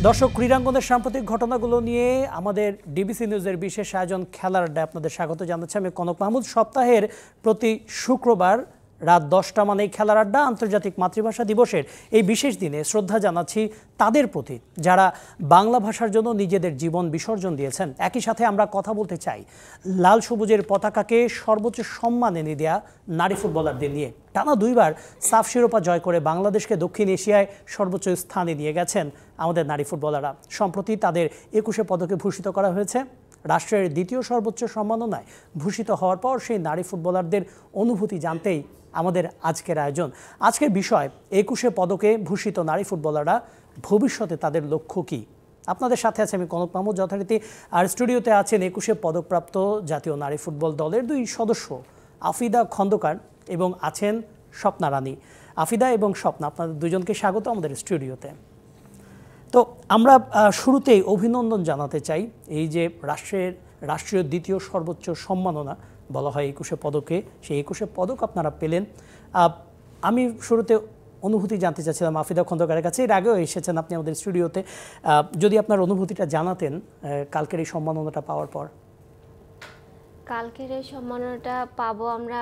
দর্শক, ক্রীড়াঙ্গনের সাম্প্রতিক ঘটনাগুলো নিয়ে আমাদের ডিবিসি নিউজের বিশেষ আয়োজন খেলার আড্ডায় আপনাদের স্বাগত জানাচ্ছি। আমি কনক মাহমুদ। সপ্তাহের প্রতি শুক্রবার রাত 10টা মানে খেলার আড্ডা। আন্তর্জাতিক মাতৃভাষা দিবসের এই বিশেষ দিনে শ্রদ্ধা জানাচ্ছি তাদের প্রতি যারা বাংলা ভাষার জন্য নিজেদের জীবন বিসর্জন দিয়েছেন। একই সাথে আমরা কথা বলতে চাই লাল সবুজের পতাকাকে সর্বোচ্চ সম্মান এনে দেয়া নারী ফুটবলারদের নিয়ে। টানা দুইবার সাফ শিরোপা জয় করে বাংলাদেশকে দক্ষিণ এশিয়ায় সর্বোচ্চ স্থানে নিয়ে গেছেন আমাদের নারী ফুটবলাররা। সম্প্রতি তাদের 21 পদকে ভূষিত করা হয়েছে। রাষ্ট্রের দ্বিতীয় সর্বোচ্চ সম্মাননায় ভূষিত হওয়ার পর সেই নারী ফুটবলারদের অনুভূতি জানতেই আমাদের আজকের আয়োজন। আজকের বিষয় 21 পদকে ভূষিত নারী ফুটবলাররা ভবিষ্যতে তাদের লক্ষ্য কী। আপনাদের সাথে আছে আমি কনক মাহমুদ যথারীতি। আর স্টুডিওতে আছেন 21 পদকপ্রাপ্ত জাতীয় নারী ফুটবল দলের দুই সদস্য আফিদা খন্দকার এবং আছেন স্বপ্না রানী। আফিদা এবং স্বপ্না, আপনাদের দুজনকে স্বাগত আমাদের স্টুডিওতে। তো আমরা শুরুতেই অভিনন্দন জানাতে চাই। এই যে রাষ্ট্রীয় দ্বিতীয় সর্বোচ্চ সম্মাননা বলা হয় 21 পদকে, সেই 21 পদক আপনারা পেলেন। আমি শুরুতে অনুভূতি জানতে চাচ্ছিলাম আফিদা খন্দকারের কাছে। এর আগেও এসেছেন আপনি আমাদের স্টুডিওতে, যদি আপনার অনুভূতিটা জানাতেন কালকের এই সম্মাননাটা পাওয়ার পর। কালকের এই সম্মাননাটা পাবো আমরা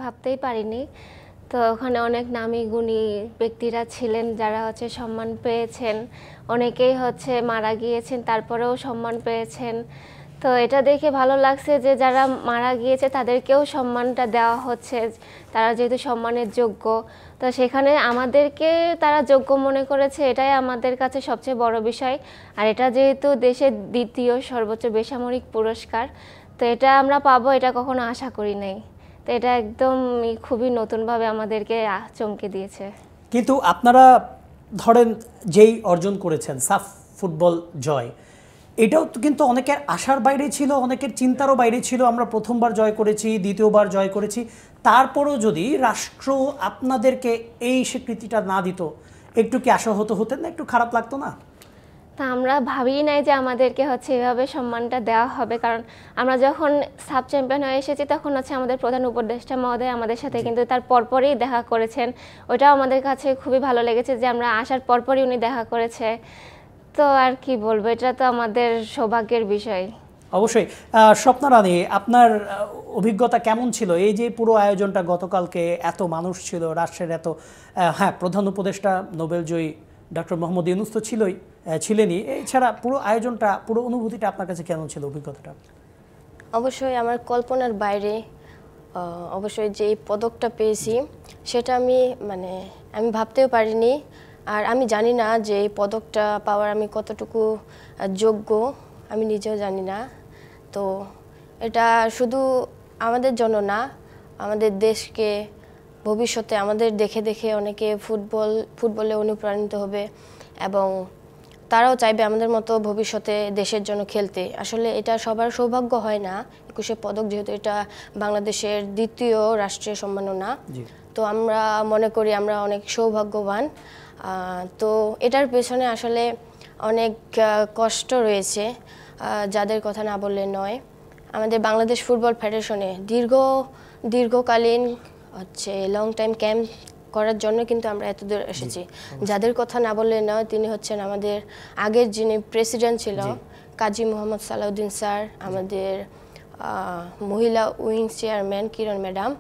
ভাবতেই পারিনি। তো ওখানে অনেক নামি গুণী ব্যক্তিরা ছিলেন যারা সম্মান পেয়েছেন। অনেকেই মারা গিয়েছেন, তারপরেও সম্মান পেয়েছেন। তো এটা দেখে ভালো লাগছে যে যারা মারা গিয়েছে তাদেরকেও সম্মানটা দেওয়া হচ্ছে, তারা যেহেতু সম্মানের যোগ্য। তো সেখানে আমাদেরকে তারা যোগ্য মনে করেছে, এটাই আমাদের কাছে সবচেয়ে বড় বিষয়। আর এটা যেহেতু দেশের দ্বিতীয় সর্বোচ্চ বেসামরিক পুরস্কার, তো এটা আমরা পাবো এটা কখনো আশা করি নাই। তো এটা একদম খুবই নতুনভাবে আমাদেরকে চমকে দিয়েছে। কিন্তু আপনারা ধরেন যেই অর্জন করেছেন সাফ ফুটবল জয়, এটাও কিন্তু অনেকের আশার বাইরে ছিল, অনেকের চিন্তারও বাইরে ছিল। আমরা প্রথমবার জয় করেছি, দ্বিতীয়বার জয় করেছি, তারপরও যদি রাষ্ট্র আপনাদেরকে এই স্বীকৃতিটা না দিত, একটু কি আশাহত হতেন না? একটু খারাপ লাগতো না? তা আমরা ভাবি নাই যে আমাদেরকে এভাবে সম্মানটা দেওয়া হবে। কারণ আমরা যখন সাব চ্যাম্পিয়ন হয়ে এসেছি তখন আমাদের প্রধান উপদেষ্টা মহোদয় আমাদের সাথে কিন্তু তার পরপরই দেখা করেছেন। ওটাও আমাদের কাছে খুবই ভালো লেগেছে যে আমরা আসার পরপরই উনি দেখা করেছে। তো আর কি বলবো, এটা তো আমাদের সৌভাগ্যের বিষয়। অবশ্যই। স্বপ্না রানী, আপনার অভিজ্ঞতা কেমন ছিল? এই যে পুরো আয়োজনটা গতকালকে, এত মানুষ ছিল, রাষ্ট্রের এত প্রধান উপদেষ্টা নোবেলজয়ী ডক্টর মোহাম্মদ ইউনূস তো ছিলেনই, এছাড়া পুরো আয়োজনটা, পুরো অনুভূতিটা আপনার কাছে কেমন ছিল, অভিজ্ঞতাটা? অবশ্যই আমার কল্পনার বাইরে। অবশ্যই যে পদকটা পেয়েছি সেটা আমি ভাবতেও পারিনি। আর আমি জানি না যে এই পদকটা পাওয়ার আমি কতটুকু যোগ্য, আমি নিজেও জানি না। তো এটা শুধু আমাদের জন্য না, আমাদের দেশকে ভবিষ্যতে আমাদের দেখে দেখে অনেকে ফুটবলে অনুপ্রাণিত হবে এবং তারাও চাইবে আমাদের মতো ভবিষ্যতে দেশের জন্য খেলতে। আসলে এটা সবার সৌভাগ্য হয় না। 21 পদক যেহেতু এটা বাংলাদেশের দ্বিতীয় রাষ্ট্রীয় সম্মাননা, তো আমরা মনে করি আমরা অনেক সৌভাগ্যবান। তো এটার পেছনে আসলে অনেক কষ্ট রয়েছে, যাদের কথা না বললে নয়। আমাদের বাংলাদেশ ফুটবল ফেডারেশনে দীর্ঘকালীন লং টাইম ক্যাম্প করার জন্য কিন্তু আমরা এত দূর এসেছি। যাদের কথা না বললে নয় তিনি হচ্ছেন আমাদের আগের যিনি প্রেসিডেন্ট ছিল কাজী মোহাম্মদ সালাউদ্দিন স্যার, আমাদের মহিলা উইং চেয়ারম্যান কিরণ ম্যাডাম।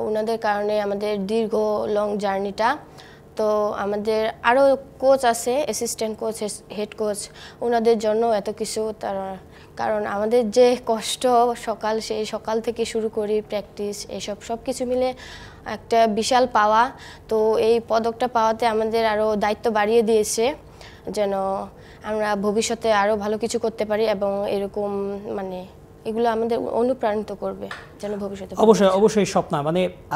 ওনাদের কারণে আমাদের দীর্ঘ লং জার্নিটা। তো আমাদের আরও কোচ আছে, অ্যাসিস্ট্যান্ট কোচ, হেড কোচ, ওনাদের জন্য এত কিছু। কারণ আমাদের যে কষ্ট, সেই সকাল থেকে শুরু করি প্র্যাকটিস, সব কিছু মিলে একটা বিশাল পাওয়া। তো এই পদকটা পাওয়াতে আমাদের আরও দায়িত্ব বাড়িয়ে দিয়েছে যেন আমরা ভবিষ্যতে আরও ভালো কিছু করতে পারি এবং এরকম এগুলো আমাদের অনুপ্রাণিত করবে যেন ভবিষ্যতে। অবশ্যই স্বপ্না,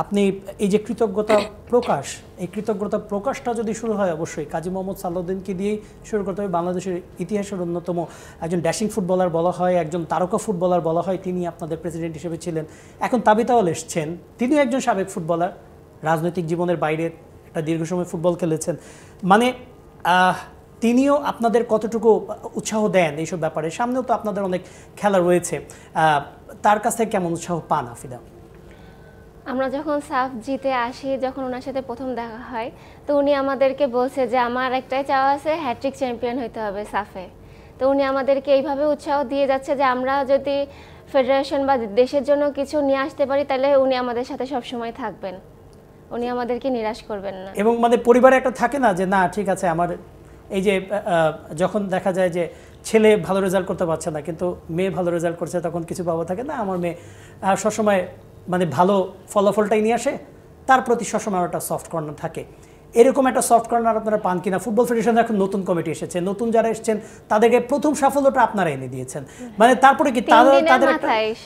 আপনি এই যে কৃতজ্ঞতা প্রকাশ, এই কৃতজ্ঞতা প্রকাশটা যদি শুরু হয় অবশ্যই কাজী মোহাম্মদ সালাউদ্দিনকে দিয়েই শুরু করতে হবে। বাংলাদেশের ইতিহাসের অন্যতম একজন ড্যাশিং ফুটবলার বলা হয়, একজন তারকা ফুটবলার বলা হয়। তিনি আপনাদের প্রেসিডেন্ট হিসেবে ছিলেন। এখন তাবিতাওয়াল এসছেন, তিনিও একজন সাবেক ফুটবলার, রাজনৈতিক জীবনের বাইরে একটা দীর্ঘ সময় ফুটবল খেলেছেন। তিনিও আপনাদের কতটুকু উৎসাহ দেন এইসব ব্যাপারে? সামনেও তো আপনাদের অনেক খেলা রয়েছে, তার কাছ থেকে কেমন উৎসাহ পান আফিদা? আমরা যখন সাফ জিতে আসি, যখন ওনার সাথে প্রথম দেখা হয়, তো উনি আমাদেরকে বলছে যে আমার একটাই চাওয়া আছে, হ্যাট্রিক চ্যাম্পিয়ন হতে হবে সাফে। তো উনি আমাদেরকে এইভাবে উৎসাহ দিয়ে যাচ্ছে যে আমরা যদি ফেডারেশন বা দেশের জন্য কিছু নিয়ে আসতে পারি, তাহলে উনি আমাদের সাথে সবসময় থাকবেন, উনি আমাদেরকে নিরাশ করবেন না। এবং মানে পরিবারে একটা থাকে না যে না ঠিক আছে, আমার এই যে যখন দেখা যায় যে ছেলে ভালো রেজাল্ট করতে পারছে না কিন্তু মেয়ে ভালো রেজাল্ট করছে, তখন কিছু বাবা থাকে না আমার মেয়ে সবসময় মানে ভালো ফলাফলটাই নিয়ে আসে, তার প্রতি সবসময় একটা সফট কর্নার থাকে। এরকম একটা সফট কর্নার আপনারা পান কিনা? ফুটবল ফেডারেশনে এখন নতুন কমিটি এসেছে, নতুন যারা এসেছেন তাদেরকে প্রথম সাফল্যটা আপনারা এনে দিয়েছেন, মানে তারপরে কি তাদের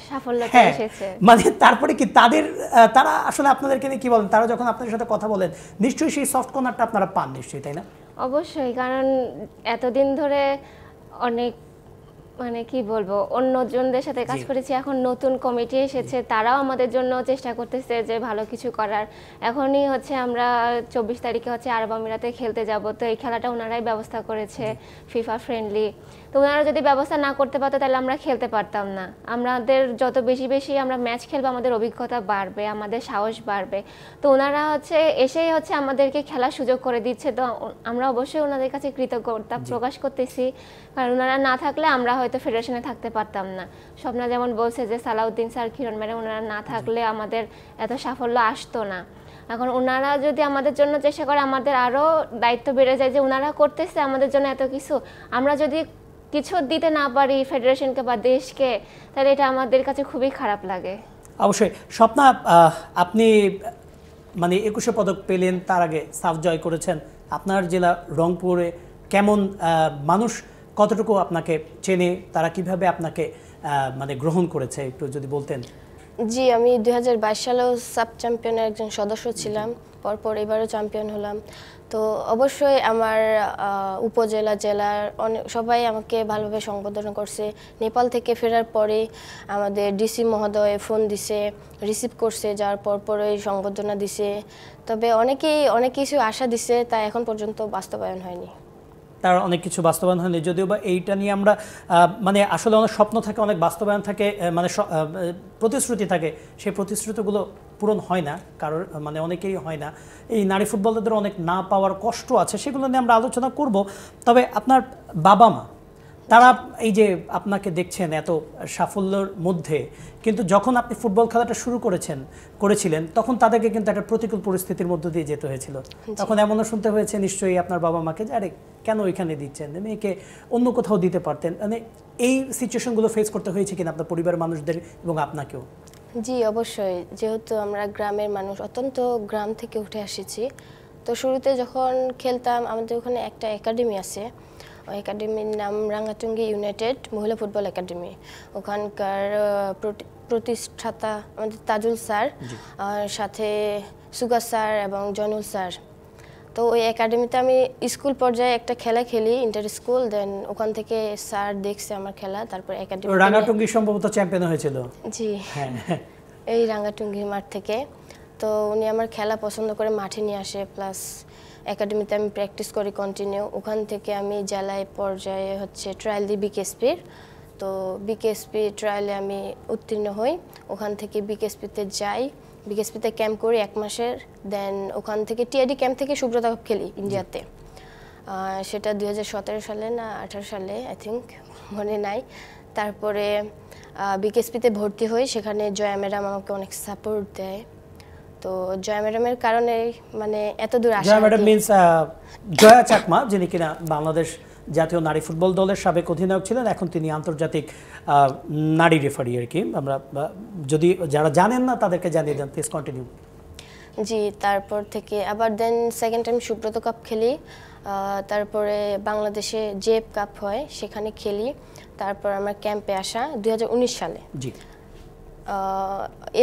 সাফল্যটা এসেছে, মানে তারপরে কি তারা আসলে আপনাদেরকে নিয়ে কি বলেন? তারা যখন আপনাদের সাথে কথা বলেন নিশ্চয়ই সেই সফট কর্নারটা আপনারা পান নিশ্চয়ই, তাই না? অবশ্যই, কারণ এতদিন ধরে অনেক মানে কি বলবো অন্যজনদের সাথে কাজ করেছি, এখন নতুন কমিটি এসেছে, তারাও আমাদের জন্য চেষ্টা করতেছে যে ভালো কিছু করার। এখনই হচ্ছে আমরা 24 তারিখে হচ্ছে আরব আমিরাতে খেলতে যাব, তো এই খেলাটা ওনারাই ব্যবস্থা করেছে ফিফা ফ্রেন্ডলি। তো ওনারা যদি ব্যবস্থা না করতে পারতো তাহলে আমরা খেলতে পারতাম না। আমাদের যত বেশি আমরা ম্যাচ খেলবো আমাদের অভিজ্ঞতা বাড়বে, আমাদের সাহস বাড়বে। তো ওনারা হচ্ছে এসেই হচ্ছে আমাদেরকে খেলার সুযোগ করে দিচ্ছে, তো আমরা অবশ্যই ওনাদের কাছে কৃতজ্ঞতা প্রকাশ করতেছি, কারণ ওনারা না থাকলে আমরা হয়তো ফেডারেশনে থাকতে পারতাম না। স্বপ্না যেমন বলছে যে সালাউদ্দিন স্যার, কিরণ ম্যাডাম, ওনারা না থাকলে আমাদের এত সাফল্য আসতো না। এখন ওনারা যদি আমাদের জন্য চেষ্টা করে, আমাদের আরও দায়িত্ব বেড়ে যায় যে ওনারা করতেছে আমাদের জন্য এত কিছু, আমরা যদি কিছু দিতে না পারি ফেডারেশনকে বা দেশকে, তাহলে এটা আমাদের কাছে খুবই খারাপ লাগে। অবশ্যই। স্বপ্না, আপনি মানে 21 পদক পেলেন, তার আগে সাফ জয় করেছেন। আপনার জেলা রংপুরে কেমন মানুষ কতটুকু আপনাকে চেনে, তারা কিভাবে আপনাকে মানে গ্রহণ করেছে একটু যদি বলতেন? জি, আমি 2022 সালেও সাব চ্যাম্পিয়নের একজন সদস্য ছিলাম, পরপর এবারও চ্যাম্পিয়ন হলাম। তো অবশ্যই আমার উপজেলা, জেলার সবাই আমাকে ভালোভাবে সংবর্ধনা করছে। নেপাল থেকে ফেরার পরে আমাদের ডিসি মহোদয় ফোন দিছে, রিসিভ করছে, যার পরপরই সংবর্ধনা দিছে। তবে অনেকেই অনেক কিছু আশা দিছে, তা এখন পর্যন্ত বাস্তবায়ন হয়নি। তার অনেক কিছু বাস্তবায়ন হয়নি, যদিও বা এইটা নিয়ে আমরা মানে আসলে অনেক স্বপ্ন থাকে, অনেক বাস্তবায়ন থাকে, মানে প্রতিশ্রুতি থাকে, সেই প্রতিশ্রুতিগুলো পূরণ হয় না কারোর, মানে অনেকেই হয় না। এই নারী ফুটবলারদের অনেক না পাওয়ার কষ্ট আছে, সেগুলো নিয়ে আমরা আলোচনা করব। তবে আপনার বাবা মা তারা এই যে আপনাকে দেখছেন এত সাফল্যের মধ্যে, কিন্তু যখন আপনি ফুটবল খেলাটা শুরু করেছিলেন তখন তাদেরকে কিন্তু একটা প্রতিকূল পরিস্থিতির মধ্য দিয়ে যেতে হয়েছিল। তখন এমনও শুনতে হয়েছে নিশ্চয়ই আপনার বাবা মাকে যে আরে কেন ওইখানে দিচ্ছেন, মেয়েকে অন্য কোথাও দিতে পারতেন। মানে এই সিচুয়েশনগুলো ফেস করতে হয়েছে কিনা আপনার পরিবারের মানুষদের এবং আপনাকেও? জি অবশ্যই, যেহেতু আমরা গ্রামের মানুষ, অত্যন্ত গ্রাম থেকে উঠে এসেছি। তো শুরুতে যখন খেলতাম আমাদের ওখানে একটা একাডেমি আছে, ওই একাডেমির নাম রাঙ্গাটুঙ্গি ইউনাইটেড মহিলা ফুটবল একাডেমি। ওখানকার প্রতিষ্ঠাতা আমাদের তাজুল স্যার, সাথে সুগা স্যার এবং জয়নুল স্যার। তো ওই একাডেমিতে আমি স্কুল পর্যায়ে একটা খেলা খেলি, ইন্টার স্কুল। দেন ওখান থেকে স্যার দেখছে আমার খেলা, তারপর একাডেমি রাঙ্গাটুঙ্গি সম্ভবত চ্যাম্পিয়ন হয়েছিল। জি হ্যাঁ, এই রাঙ্গাটুঙ্গি মাঠ থেকে। তো উনি আমার খেলা পছন্দ করে মাঠে নিয়ে আসে, প্লাস একাডেমিতে আমি প্র্যাকটিস করি কন্টিনিউ। ওখান থেকে আমি জেলায় পর্যায়ে হচ্ছে ট্রায়াল দিই বিকেএসপির। তো বিকেএসপি ট্রায়ালে আমি উত্তীর্ণ হই, ওখান থেকে বিকেএসপিতে যাই, বিকেএসপিতে ক্যাম্প করি 1 মাসের। দেন ওখান থেকে টিআইডি ক্যাম্প থেকে সুব্রতা কাপ খেলি ইন্ডিয়াতে, সেটা 2017 সালে না 18 সালে আই থিঙ্ক, মনে নাই। তারপরে বিকেএসপিতে ভর্তি হই, সেখানে জয়া ম্যাডাম আমাকে অনেক সাপোর্ট দেয়। তো জয়া ম্যাডামের কারণে মানে এত দূর আসা। জয়া ম্যাডাম মিন্স জয়া চাকমা, যিনি কিনা বাংলাদেশ জাতীয় নারী ফুটবল দলের সাবেক অধিনায়ক ছিলেন, এখন তিনি আন্তর্জাতিক নারী রেফারি আর কি। আমরা যদি যারা জানেন না তাদেরকে জানিয়ে দেন, প্লিজ কন্টিনিউ। জি, তারপর থেকে আবার then second time Subroto cup খেলি, তারপরে বাংলাদেশে জেএফ কাপ হয় সেখানে খেলি। তারপর আমার ক্যাম্পে আসা 2019 সালে। জি,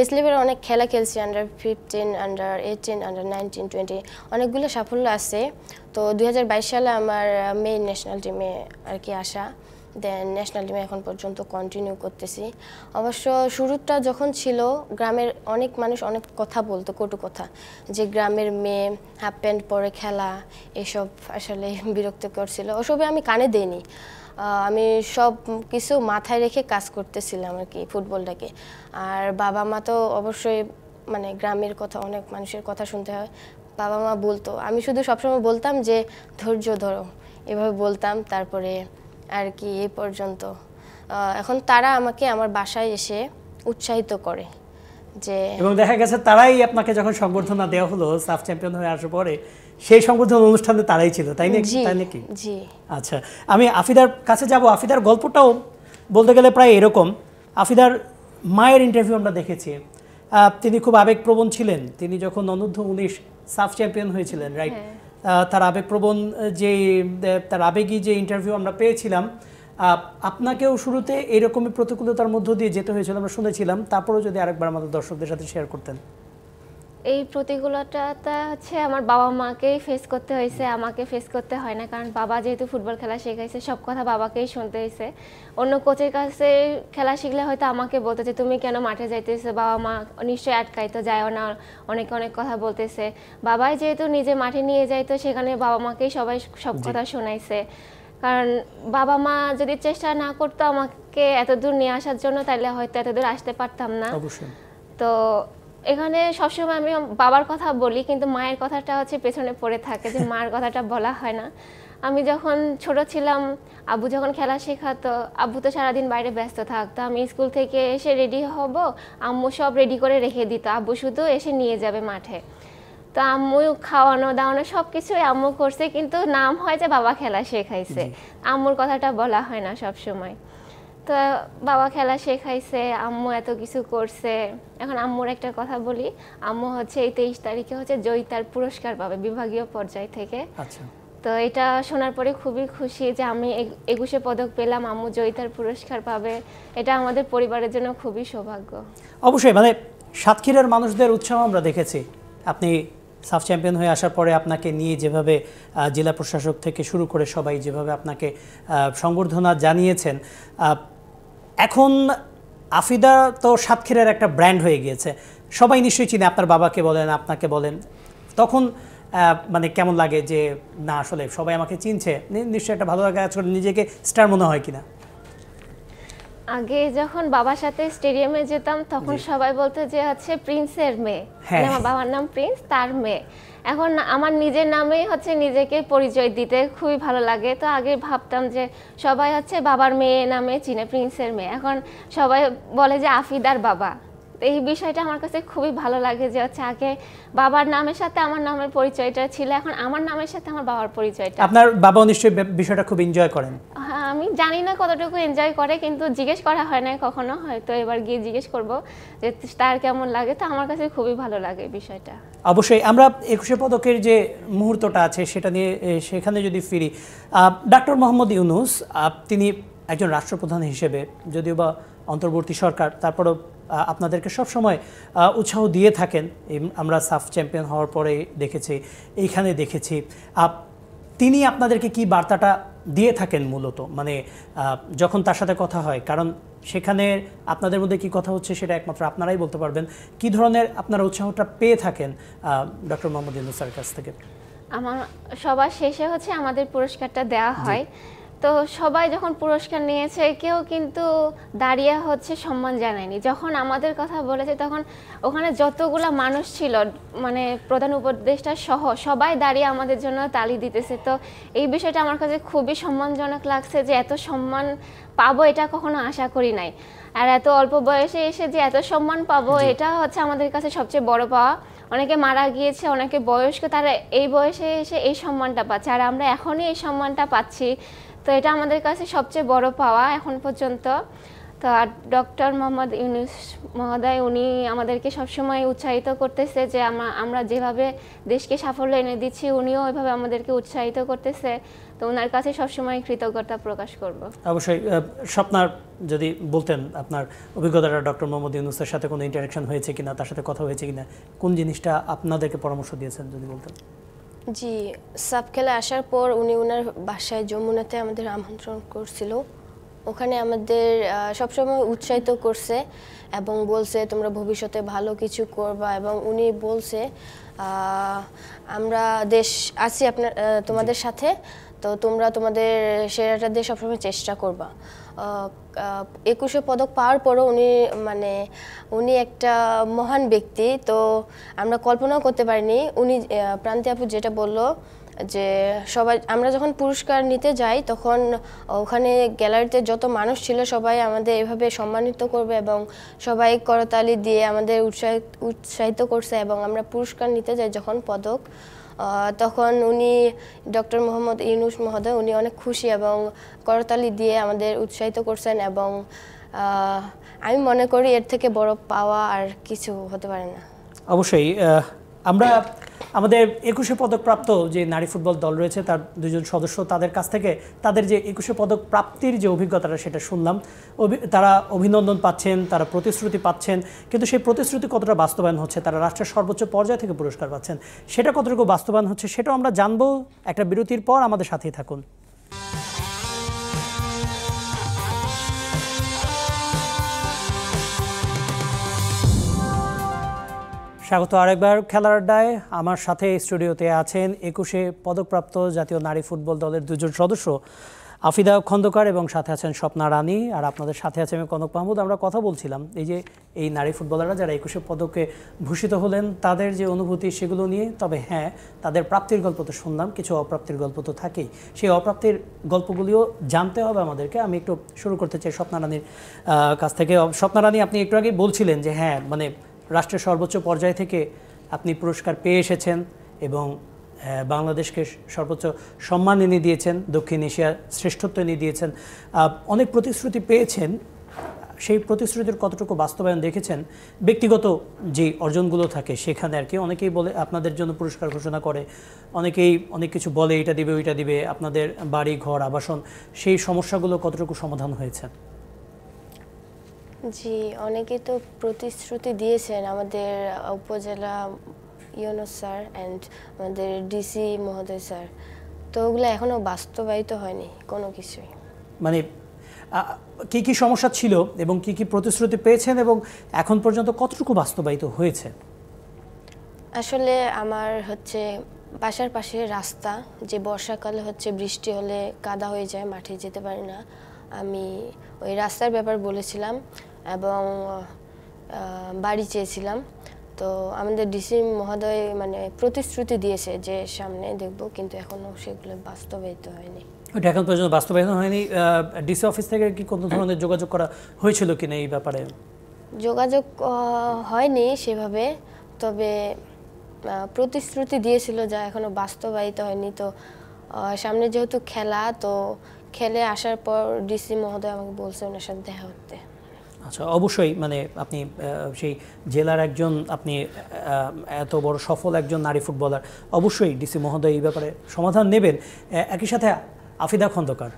এজ লেভেলে অনেক খেলা খেলছি, আন্ডার 15, আন্ডার 18, আন্ডার 19, 20, অনেকগুলো সাফল্য আছে। তো 2022 সালে আমার মেইন ন্যাশনাল টিমে আর কি আসা। দেন ন্যাশনাল টিমে এখন পর্যন্ত কন্টিনিউ করতেছি। অবশ্য শুরুটা যখন ছিল গ্রামের অনেক মানুষ অনেক কথা বলতো, কটু কথা, যে গ্রামের মেয়ে হাফ প্যান্ট পরে খেলা, এসব আসলে বিরক্তিকর ছিল। ওসবে আমি কানে দেইনি, আমি সব কিছু মাথায় রেখে কাজ করতেছিলাম আর কি ফুটবলটাকে। আর বাবা মা তো অবশ্যই মানে গ্রামের কথা, অনেক মানুষের কথা শুনতে হয়। বাবা মা বলতো, আমি শুধু সবসময় বলতাম যে ধৈর্য ধরো, এভাবে বলতাম। তারপরে আর কি এই পর্যন্ত। এখন তারা আমাকে আমার বাসায় এসে উৎসাহিত করে যে, এবং দেখা গেছে তারাই আপনাকে যখন সংবর্ধনা দেওয়া হলো সাফ চ্যাম্পিয়ন হয়ে আসার পরে, সেই সংবর্ধনা অনুষ্ঠানে তারাই ছিল, তাই নাকি? জি। আচ্ছা, আমি আফিদার কাছে যাব। আফিদার গল্পটাও বলতে গেলে প্রায় এরকম। আফিদার মায়ের ইন্টারভিউ আমরা দেখেছি, তিনি খুব আবেগপ্রবণ ছিলেন। তিনি যখন অনূর্ধ্ব 19 সাফ চ্যাম্পিয়ন হয়েছিলেন, রাইট? তার আবেগপ্রবণ তার আবেগী যে ইন্টারভিউ আমরা পেয়েছিলাম, আপনাকেও শুরুতে এরকমই প্রতিকূলতার মধ্য দিয়ে যেতে হয়েছিল আমরা শুনেছিলাম। তারপরেও যদি আরেকবার আমাদের দর্শকদের সাথে শেয়ার করতেন। এই প্রতিকূলতাটা হচ্ছে আমার বাবা মাকেই ফেস করতে হয়েছে, আমাকে ফেস করতে হয় না। কারণ বাবা যেহেতু ফুটবল খেলা শেখাইছে, সব কথা বাবাকেই শুনতে হয়েছে। অন্য কোচের কাছে খেলা শিখলে হয়তো আমাকে বলতো যে তুমি কেন মাঠে যাইতেছো, বাবা মা নিশ্চয়ই আটকাইতো, যায়ও না, অনেক অনেক কথা বলতেছে। বাবাই যেহেতু নিজে মাঠে নিয়ে যাইতো, সেখানে বাবা মাকেই সবাই সব কথা শোনাইছে। কারণ বাবা মা যদি চেষ্টা না করতো আমাকে এতদূর নিয়ে আসার জন্য, তাহলে হয়তো এতদূর আসতে পারতাম না। তো এখানে সবসময় আমি বাবার কথা বলি, কিন্তু মায়ের কথাটা হচ্ছে পেছনে পড়ে থাকে, যে মার কথাটা বলা হয় না। আমি যখন ছোট ছিলাম, আব্বু যখন খেলা শেখাতো, আব্বু তো সারাদিন বাইরে ব্যস্ত থাকতো। আমি স্কুল থেকে এসে রেডি হব, আম্মু সব রেডি করে রেখে দিত, আব্বু শুধু এসে নিয়ে যাবে মাঠে। তো আম্মু খাওয়ানো দাওয়ানো সব কিছুই আম্মু করছে, কিন্তু নাম হয় যে বাবা খেলা শেখাইছে, আম্মুর কথাটা বলা হয় না সব সময়। তো বাবা খেলা শেখাইছে, আম্মু এত কিছু করছে। এখন আম্মুর একটা কথা বলি, আম্মু হচ্ছে এই 23 তারিখে হচ্ছে জয়িতার পুরস্কার পাবে বিভাগীয় পর্যায় থেকে। আচ্ছা। তো এটা শোনার পরে খুবই খুশি যে আমি 21 পদক পেলাম, আম্মু জয়িতার পুরস্কার পাবে। এটা আমাদের পরিবারের জন্য খুবই সৌভাগ্য। অবশ্যই, মানে সাতক্ষীরার মানুষদের উৎসাহ আমরা দেখেছি। আপনি সাফ চ্যাম্পিয়ন হয়ে আসার পরে আপনাকে নিয়ে যেভাবে জেলা প্রশাসক থেকে শুরু করে সবাই যেভাবে আপনাকে সংবর্ধনা জানিয়েছেন, এখন আফিদা তো সাতক্ষীরার একটা ব্র্যান্ড হয়ে গিয়েছে, সবাই নিশ্চয়ই চিনে। আপনার বাবাকে বলেন, আপনাকে বলেন, তখন মানে কেমন লাগে যে না আসলে সবাই আমাকে চিনছে? নিশ্চয়ই একটা ভালো লাগে, আজকাল নিজেকে স্টার মনে হয় কিনা? আগে যখন বাবার সাথে স্টেডিয়ামে যেতাম, তখন সবাই বলতো যে হচ্ছে প্রিন্সের মেয়ে, আমার বাবার নাম প্রিন্স, তার মেয়ে। এখন আমার নিজের নামেই হচ্ছে নিজেকে পরিচয় দিতে খুবই ভালো লাগে। তো আগে ভাবতাম যে সবাই হচ্ছে বাবার মেয়ে নামে চিনে, প্রিন্সের মেয়ে। এখন সবাই বলে যে আফিদার বাবা। তো এই বিষয়টা আমার কাছে খুবই ভালো লাগে যে হচ্ছে আগে বাবার নামের সাথে আমার নামের পরিচয়টা ছিল, এখন আমার নামের সাথে আমার বাবার পরিচয়টা। আপনার বাবাও নিশ্চয়ই বিষয়টা খুব এনজয় করেন। হ্যাঁ, আমি জানি না কতটুকু এনজয় করে, কিন্তু জিজ্ঞেস করা হয় না কখনো, হয়তো এবার গিয়ে জিজ্ঞেস করব যে তার কেমন লাগে। তো আমার কাছে খুবই ভালো লাগে বিষয়টা। অবশ্যই আমরা 21 পদকের যে মুহূর্তটা আছে সেটা নিয়ে সেখানে যদি ফিরি, ডক্টর মোহাম্মদ ইউনূস তিনি একজন রাষ্ট্রপ্রধান হিসেবে, যদিও বা অন্তর্বর্তী সরকার, তারপরও আপনাদেরকে সবসময় উৎসাহ দিয়ে থাকেন। আমরা সাফ চ্যাম্পিয়ন হওয়ার পরে দেখেছি, এইখানে দেখেছি। তিনি আপনাদেরকে কি বার্তাটা দিয়ে থাকেন মূলত, মানে যখন তার সাথে কথা হয়? কারণ সেখানে আপনাদের মধ্যে কি কথা হচ্ছে সেটা একমাত্র আপনারাই বলতে পারবেন। কি ধরনের আপনারা উৎসাহটা পেয়ে থাকেন ডক্টর মোহাম্মদ ইউনূস স্যারের কাছ থেকে? আমার সবার শেষে হচ্ছে আমাদের পুরস্কারটা দেওয়া হয়। তো সবাই যখন পুরস্কার নিয়েছে, কেউ কিন্তু দাঁড়িয়ে হচ্ছে সম্মান জানায়নি। যখন আমাদের কথা বলেছে, তখন ওখানে যতগুলা মানুষ ছিল, মানে প্রধান উপদেষ্টা সহ সবাই দাঁড়িয়ে আমাদের জন্য তালি দিতেছে। তো এই বিষয়টা আমার কাছে খুবই সম্মানজনক লাগছে, যে এত সম্মান পাবো এটা কখনো আশা করি নাই। আর এত অল্প বয়সে এসে যে এত সম্মান পাবো, এটা হচ্ছে আমাদের কাছে সবচেয়ে বড় পাওয়া। অনেকে মারা গিয়েছে, অনেকে বয়স্ক, তারা এই বয়সে এসে এই সম্মানটা পাচ্ছে, আর আমরা এখনই এই সম্মানটা পাচ্ছি। তো এটা আমাদের কাছে সবচেয়ে বড় পাওয়া এখন পর্যন্ত। তো আর ডক্টর মোহাম্মদ ইউনূস মহোদয়, উনি আমাদেরকে সবসময় উৎসাহিত করতেছে যে আমরা যেভাবে দেশকে সাফল্য এনে দিচ্ছি, উনিও ওইভাবে আমাদেরকে উৎসাহিত করতেছে। তো ওনার কাছে সবসময় কৃতজ্ঞতা প্রকাশ করব। অবশ্যই। স্বপ্নার যদি বলতেন আপনার অভিজ্ঞতাটা, ডক্টর মোহাম্মদ ইউনূসের সাথে কোনো ইন্টারাকশন হয়েছে কিনা, তার সাথে কথা হয়েছে কিনা, কোন জিনিসটা আপনাদেরকে পরামর্শ দিয়েছেন যদি বলতেন? জি, সাফ খেলা আসার পর উনি ওনার বাসায় যমুনাতে আমাদের আমন্ত্রণ করছিল। ওখানে আমাদের সবসময় উৎসাহিত করছে এবং বলছে তোমরা ভবিষ্যতে ভালো কিছু করবা, এবং উনি বলছে আমরা দেশ আছি তোমাদের সাথে, তো তোমরা তোমাদের সেরাটা দিয়ে সবসময় চেষ্টা করবা। 21 পদক পাওয়ার পরও উনি একটা মহান ব্যক্তি, তো আমরা কল্পনাও করতে পারিনি। উনি প্রান্তি আপু যেটা বললো যে আমরা যখন পুরস্কার নিতে যাই তখন ওখানে গ্যালারিতে যত মানুষ ছিল সবাই আমাদের এভাবে সম্মানিত করবে এবং সবাই করতালি দিয়ে আমাদের উৎসাহিত করছে, এবং আমরা পুরস্কার নিতে যাই যখন পদক, তখন উনি ডক্টর মোহাম্মদ ইউনূস মহোদয় উনি অনেক খুশি এবং করতালি দিয়ে আমাদের উৎসাহিত করছেন, এবং আমি মনে করি এর থেকে বড় পাওয়া আর কিছু হতে পারে না। অবশ্যই আমরা আমাদের 21 পদক প্রাপ্ত যে নারী ফুটবল দল রয়েছে তার দুজন সদস্য, তাদের কাছ থেকে তাদের যে 21 পদক প্রাপ্তির যে অভিজ্ঞতাটা সেটা শুনলাম। তারা অভিনন্দন পাচ্ছেন, তারা প্রতিশ্রুতি পাচ্ছেন, কিন্তু সেই প্রতিশ্রুতি কতটা বাস্তবায়ন হচ্ছে, তারা রাষ্ট্রের সর্বোচ্চ পর্যায় থেকে পুরস্কার পাচ্ছেন, সেটা কতটুকু বাস্তবায়ন হচ্ছে সেটাও আমরা জানবো একটা বিরতির পর। আমাদের সাথেই থাকুন। স্বাগত আরেকবার খেলার আড্ডায়। আমার সাথে স্টুডিওতে আছেন 21 পদকপ্রাপ্ত জাতীয় নারী ফুটবল দলের দুজন সদস্য, আফিদা খন্দকার এবং সাথে আছেন স্বপ্না রানী, আর আপনাদের সাথে আছে আমি কনক মাহমুদ। আমরা কথা বলছিলাম এই নারী ফুটবলাররা যারা 21 পদকে ভূষিত হলেন তাদের যে অনুভূতি সেগুলো নিয়ে। তবে হ্যাঁ, তাদের প্রাপ্তির গল্প তো শুনলাম, কিছু অপ্রাপ্তির গল্প তো থাকেই। সেই অপ্রাপ্তির গল্পগুলিও জানতে হবে আমাদেরকে। আমি একটু শুরু করতে চাই স্বপ্না রানীর কাছ থেকে। স্বপ্না রানী, আপনি একটু আগেই বলছিলেন যে হ্যাঁ, রাষ্ট্রের সর্বোচ্চ পর্যায় থেকে আপনি পুরস্কার পেয়ে এসেছেন এবং বাংলাদেশকে সর্বোচ্চ সম্মান এনে দিয়েছেন, দক্ষিণ এশিয়ার শ্রেষ্ঠত্ব এনে দিয়েছেন, অনেক প্রতিশ্রুতি পেয়েছেন। সেই প্রতিশ্রুতির কতটুকু বাস্তবায়ন দেখেছেন? ব্যক্তিগত যে অর্জনগুলো থাকে সেখানে আর কি, অনেকেই বলে আপনাদের জন্য পুরস্কার ঘোষণা করে, অনেকেই অনেক কিছু বলে এটা দিবে ওইটা দিবে, আপনাদের বাড়ি ঘর আবাসন, সেই সমস্যাগুলো কতটুকু সমাধান হয়েছে? জি, অনেকেই তো প্রতিশ্রুতি দিয়েছেন, আমাদের উপজেলা ইউনূস স্যার অ্যান্ড আমাদের ডিসি মহোদয় স্যার, তো ওগুলো এখনও বাস্তবায়িত হয়নি কোনো কিছুই। কি কি সমস্যা ছিল এবং কি কি প্রতিশ্রুতি পেয়েছেন এবং এখন পর্যন্ত কতটুকু বাস্তবায়িত হয়েছে? আসলে আমার বাসার পাশে রাস্তা, যে বর্ষাকালে বৃষ্টি হলে কাদা হয়ে যায়, মাঠে যেতে পারি না। আমি ওই রাস্তার ব্যাপার বলেছিলাম এবং বাড়ি চেয়েছিলাম। তো আমাদের ডিসি মহোদয় প্রতিশ্রুতি দিয়েছে যে সামনে দেখব, কিন্তু এখনও সেগুলো বাস্তবায়িত হয়নি। ওটা এখন পর্যন্ত বাস্তবায়ন হয়নি। ডিসি অফিস থেকে কি কোনো ধরনের যোগাযোগ করা হয়েছিল কিনা এই ব্যাপারে? যোগাযোগ হয়নি সেভাবে, তবে প্রতিশ্রুতি দিয়েছিল যা এখনো বাস্তবায়িত হয়নি। তো সামনে যেহেতু খেলা, তো খেলে আসার পর ডিসি মহোদয় আমাকে বলছে ওনার সাথে দেখা করতে। আচ্ছা, অবশ্যই আপনি সেই জেলার একজন, আপনি এত বড় সফল একজন নারী ফুটবলার, অবশ্যই ডিসি মহোদয় এই ব্যাপারে সমাধান নেবেন। একই সাথে আফিদা খন্দকার,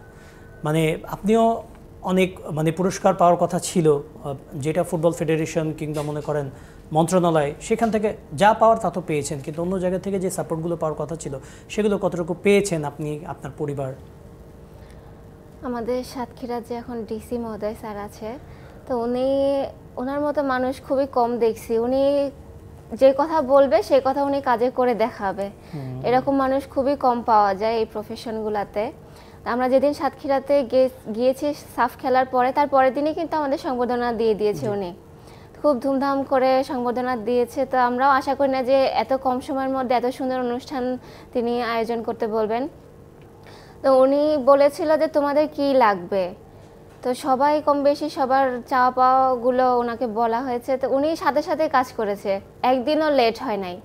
আপনিও অনেক পুরস্কার পাওয়ার কথা ছিল, যেটা ফুটবল ফেডারেশন কিংবা মনে করেন মন্ত্রণালয়, সেখান থেকে যা পাওয়ার তা তো পেয়েছেন, কিন্তু অন্য জায়গা থেকে যে সাপোর্টগুলো পাওয়ার কথা ছিল সেগুলো কতটুকু পেয়েছেন আপনি, আপনার পরিবার? আমাদের সাতক্ষীরা যে এখন ডিসি মহোদয় স্যার আছে, তো ওনার মতো মানুষ খুবই কম দেখছি। উনি যে কথা বলবে সেই কথা উনি কাজে করে দেখাবে, এরকম মানুষ খুবই কম পাওয়া যায় এই প্রফেশনগুলোতে। আমরা যেদিন সাতক্ষীরাতে গিয়েছি সাফ খেলার পরে, তার পরের দিনই কিন্তু আমাদের সংবর্ধনা দিয়ে দিয়েছে উনি, খুব ধুমধাম করে সংবর্ধনা দিয়েছে। তো আমরাও আশা করি না যে এত কম সময়ের মধ্যে এত সুন্দর অনুষ্ঠান তিনি আয়োজন করতে বলবেন। তো উনি বলেছিল যে তোমাদের কি লাগবে, তো সবাই কম বেশি সবার চাওয়া পাওয়াগুলো ওনাকে বলা হয়েছে। তো উনি সাথে সাথে কাজ করেছে, একদিনও লেট হয় নাই।